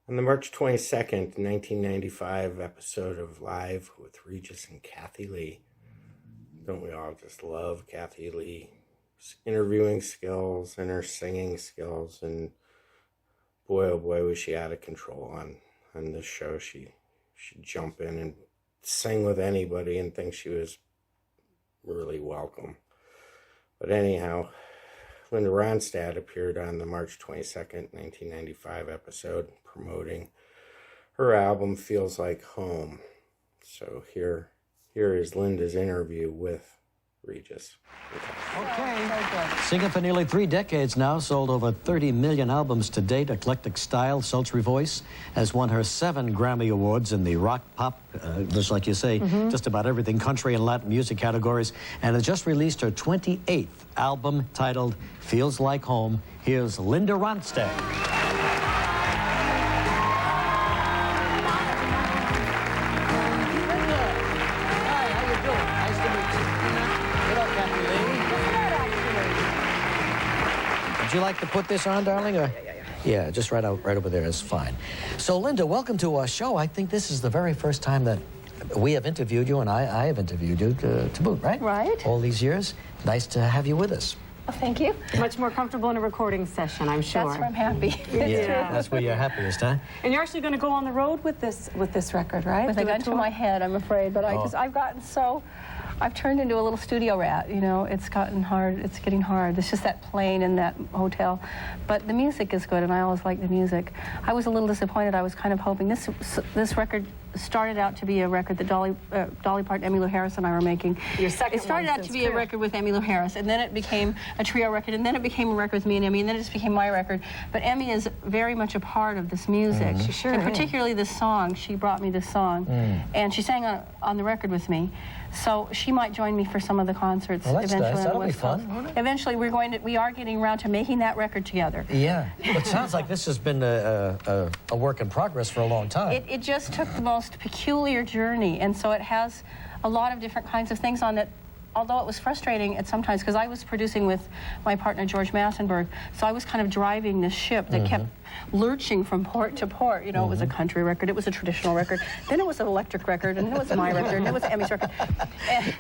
On the March 22nd, 1995 episode of Live with Regis and Kathie Lee. Don't we all just love Kathie Lee's interviewing skills and her singing skills? And boy, oh boy, was she out of control on this show. She'd jump in and sing with anybody and think she was really welcome. But anyhow, Linda Ronstadt appeared on the March 22nd, 1995 episode promoting her album Feels Like Home. So here is Linda's interview with Regis. Okay. Singing for nearly 3 decades now, sold over 30 million albums to date, eclectic style, sultry voice, has won her 7 Grammy Awards in the rock, pop, just like you say, just about everything, country and Latin music categories, and has just released her 28th album titled Feels Like Home. Here's Linda Ronstadt. Would you like to put this on, darling? Or? Yeah, just right over there is fine. So, Linda, welcome to our show. I think this is the very first time that we have interviewed you, and I have interviewed you to boot, right? Right. All these years. Nice to have you with us. Well, thank you. Much more comfortable in a recording session, I'm sure. That's where I'm happy. Yeah, that's where you're happiest, huh? And you're actually going to go on the road with this record, right? With a gun to my head, I'm afraid, but I've gotten so... I've turned into a little studio rat, you know. It's gotten hard. It's getting hard. It's just that plane and that hotel. But the music is good, and I always like the music. I was a little disappointed. I was kind of hoping this record started out to be a record that Dolly Parton, Emmylou Harris, and I were making. Your second It started out to be a record with Emmylou Harris, and then it became a trio record, and then it became a record with me and Emmy, and then it just became my record. But Emmy is very much a part of this music. She sure and is. particularly this song. She brought me this song, and she sang on the record with me. So she might join me for some of the concerts eventually. Nice. On That'll the be West fun, Coast. won't it? Eventually, we are getting around to making that record together. Yeah. Well, it sounds like this has been a work in progress for a long time. It just took the most peculiar journey, and so it has a lot of different kinds of things on it. Although it was frustrating at sometimes, because I was producing with my partner George Massenburg, so I was kind of driving this ship that kept lurching from port to port. You know, it was a country record, it was a traditional record, then it was an electric record, and then it was my record, and it was Emmy's record. And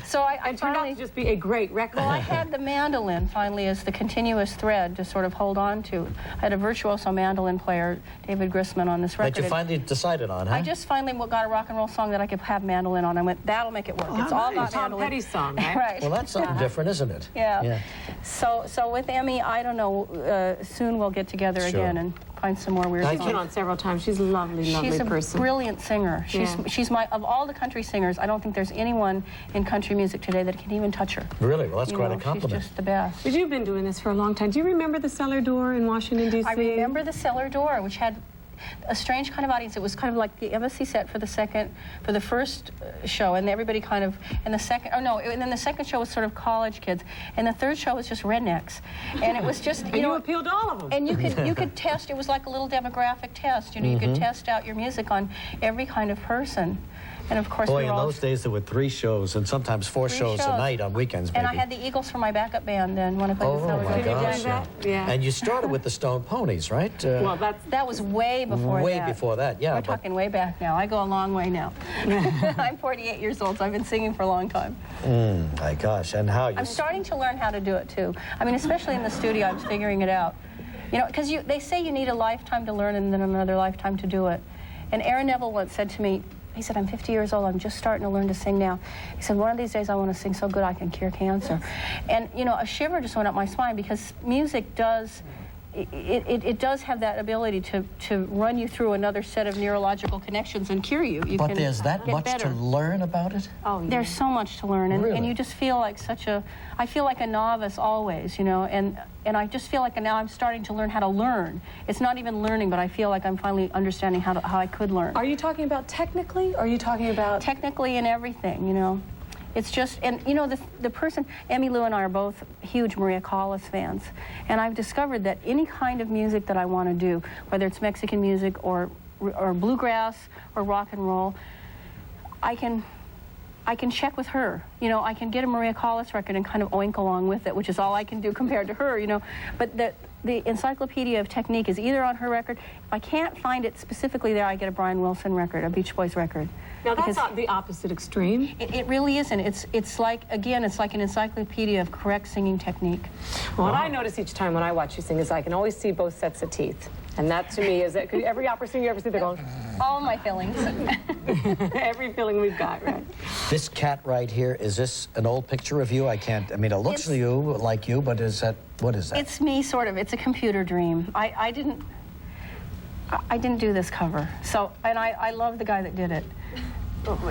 so I turned out to just be a great record. Well, I had the mandolin finally as the continuous thread to sort of hold on to. I had a virtuoso mandolin player, David Grissman, on this record. That you finally decided on, huh? I just finally got a rock and roll song that I could have mandolin on. I went, that'll make it work. It's all about Tom mandolin. Petty's song, right? Right. Well, that's something different, isn't it? Yeah. So with Emmy, I don't know, soon we'll get together again and find some more weird She's songs. been on several times. She's a lovely person. She's a brilliant singer. She's of all the country singers, I don't think there's anyone in country music today that can even touch her. Really? Well, that's quite a compliment. She's just the best. But you've been doing this for a long time. Do you remember the Cellar Door in Washington, D.C.? I remember the Cellar Door, which had a strange kind of audience. It was kind of like the embassy set for the first show, and everybody kind of, and the second, and then the second show was sort of college kids, and the third show was just rednecks, and it was just, you appealed to all of them. And you could test. It was like a little demographic test. You know, you could test out your music on every kind of person. And of course, boy, in those days there were 3 shows and sometimes 4 shows a night on weekends, maybe. And I had the Eagles for my backup band then when I played the Cellar Door. Oh my gosh! Yeah. And you started with the Stone Ponies, right? Well, that was way before that. Way before that, yeah. We're talking way back now. I go a long way now. I'm 48 years old, so I've been singing for a long time. My gosh! And how you? I'm starting to learn how to do it too. I mean, especially in the studio, I'm figuring it out. You know, because they say you need a lifetime to learn and then another lifetime to do it. And Aaron Neville once said to me, he said, I'm 50 years old, I'm just starting to learn to sing now. He said, one of these days I want to sing so good I can cure cancer. And, you know, a shiver just went up my spine because music does, it does have that ability to run you through another set of neurological connections and cure you. But there's that much to learn about it? Oh, yeah. There's so much to learn, and you just feel like I feel like a novice always, you know, and I just feel like now I'm starting to learn how to learn. It's not even learning, but I feel like I'm finally understanding how I could learn. Are you talking about technically, or are you talking about... Technically and everything, you know. It's just, and you know, the person, Emmylou and I are both huge Maria Callas fans, and I've discovered that any kind of music that I want to do, whether it's Mexican music or bluegrass or rock and roll, I can check with her. You know, I can get a Maria Callas record and kind of oink along with it, which is all I can do compared to her, you know. But the Encyclopedia of Technique is either on her record. If I can't find it specifically there, I get a Brian Wilson record, a Beach Boys record. Now that's the opposite extreme. It really isn't. It's like, again, it's like an encyclopedia of correct singing technique. Well, what I notice each time when I watch you sing is I can always see both sets of teeth. And that to me is that every opera singer you ever see, they're going, all my feelings. every feeling we've got, right? This cat right here, is this an old picture of you? I mean, it looks to you like you, but what is that? It's me, sort of. It's a computer dream. I didn't do this cover. So, and I love the guy that did it.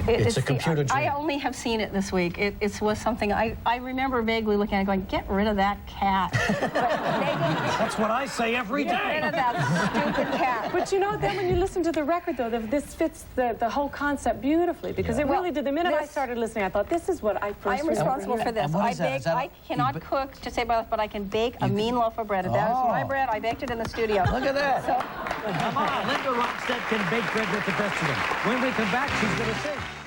It's a computer dream. I only have seen it this week. It was something I remember vaguely looking at it going, get rid of that cat. But they didn't. That's what I say every day. Get rid of that stupid cat. But you know, then when you listen to the record, though, this fits the whole concept beautifully, because it really did. The minute I started listening, I thought, this is what I first I'm responsible for this. I cannot cook, to say about it, but I can bake a mean loaf of bread. If that is my bread, I baked it in the studio. Look at that. So, Come on, Linda Ronstadt can bake bread with the best of them. When we come back, she's going to sing.